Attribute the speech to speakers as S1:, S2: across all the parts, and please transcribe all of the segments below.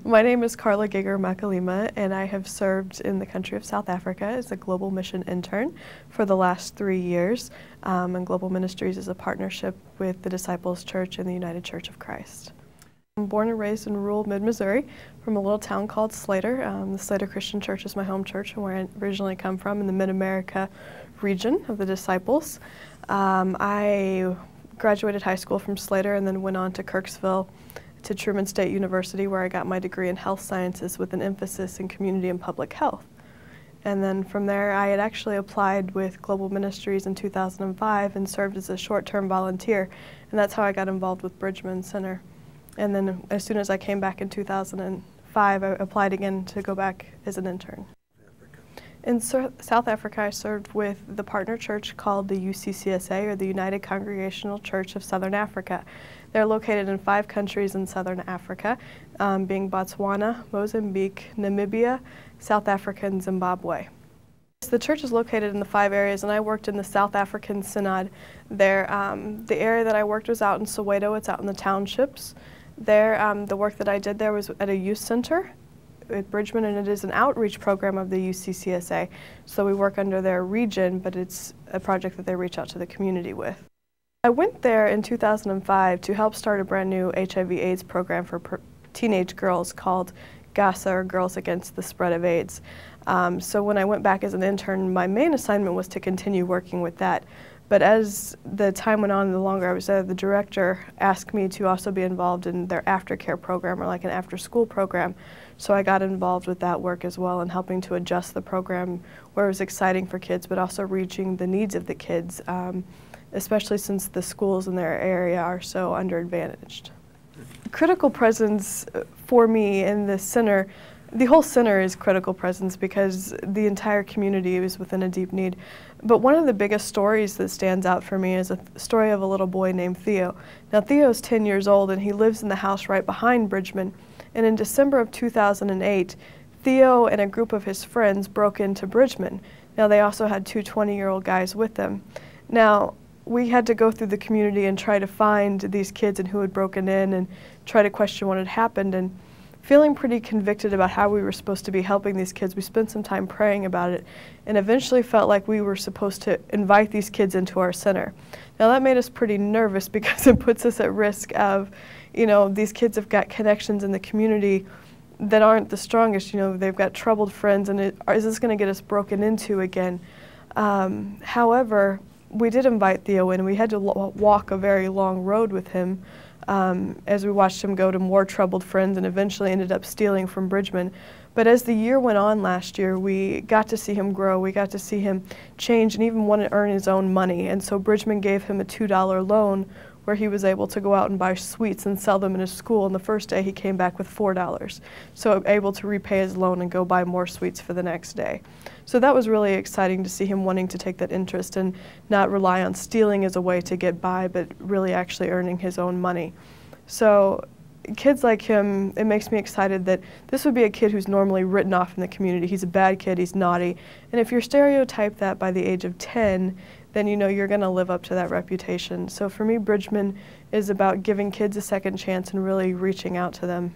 S1: My name is Carla Makalima, and I have served in the country of South Africa as a Global Mission Intern for the last 3 years. And Global Ministries is a partnership with the Disciples Church and the United Church of Christ. I'm born and raised in rural mid-Missouri from a little town called Slater. The Slater Christian Church is my home church and where I originally come from in the Mid-America region of the Disciples. I graduated high school from Slater and then went on to Kirksville to Truman State University, where I got my degree in health sciences with an emphasis in community and public health. And then from there, I had actually applied with Global Ministries in 2005 and served as a short-term volunteer, and that's how I got involved with Bridgman Center. And then as soon as I came back in 2005, I applied again to go back as an intern. In South Africa, I served with the partner church called the UCCSA, or the United Congregational Church of Southern Africa. They're located in 5 countries in Southern Africa, being Botswana, Mozambique, Namibia, South Africa, and Zimbabwe. The church is located in the 5 areas, and I worked in the South African Synod there. The area that I worked was out in Soweto. It's out in the townships. There, the work that I did there was at a youth center at Bridgman, and it is an outreach program of the UCCSA. So we work under their region, but it's a project that they reach out to the community with. I went there in 2005 to help start a brand new HIV/AIDS program for teenage girls called GASA, or Girls Against the Spread of AIDS. So when I went back as an intern, my main assignment was to continue working with that. But as the time went on, the longer I was there, the director asked me to also be involved in their aftercare program, or like an after-school program. So I got involved with that work as well, and helping to adjust the program where it was exciting for kids, but also reaching the needs of the kids, especially since the schools in their area are so underadvantaged. Critical presence for me in the center, the whole center is critical presence because the entire community is within a deep need. But one of the biggest stories that stands out for me is a story of a little boy named Theo. Now Theo's 10 years old and he lives in the house right behind Bridgman. And in December of 2008, Theo and a group of his friends broke into Bridgman. Now they also had 2 20-year-old guys with them. Now we had to go through the community and try to find these kids and who had broken in and try to question what had happened. And feeling pretty convicted about how we were supposed to be helping these kids, we spent some time praying about it and eventually felt like we were supposed to invite these kids into our center. Now that made us pretty nervous because it puts us at risk of, you know, these kids have got connections in the community that aren't the strongest. You know, they've got troubled friends, and is this going to get us broken into again? However, we did invite Theo in, and we had to walk a very long road with him as we watched him go to more troubled friends and eventually ended up stealing from Bridgman. But as the year went on last year, we got to see him grow, we got to see him change and even want to earn his own money. And so Bridgman gave him a $2 loan where he was able to go out and buy sweets and sell them in his school. And the first day he came back with $4. So able to repay his loan and go buy more sweets for the next day. So that was really exciting to see him wanting to take that interest and not rely on stealing as a way to get by, but really actually earning his own money. So kids like him, it makes me excited that this would be a kid who's normally written off in the community. He's a bad kid, he's naughty. And if you're stereotyped that by the age of 10, then you know you're going to live up to that reputation. So for me, Bridgman is about giving kids a second chance and really reaching out to them.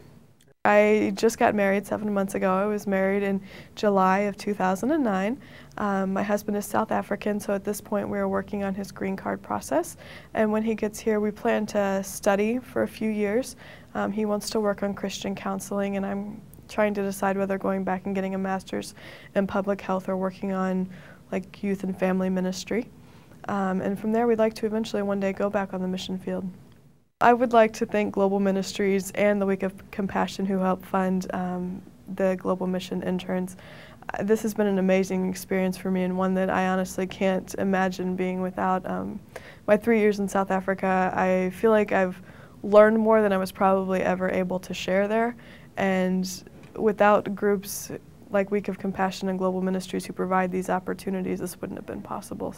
S1: I just got married 7 months ago. I was married in July of 2009. My husband is South African, so at this point we are working on his green card process. And when he gets here, we plan to study for a few years. He wants to work on Christian counseling, and I'm trying to decide whether going back and getting a master's in public health or working on like youth and family ministry. And from there, we'd like to eventually one day go back on the mission field. I would like to thank Global Ministries and the Week of Compassion who helped fund the Global Mission Interns. This has been an amazing experience for me, and one that I honestly can't imagine being without. My 3 years in South Africa, I feel like I've learned more than I was probably ever able to share there. And without groups like Week of Compassion and Global Ministries who provide these opportunities, this wouldn't have been possible.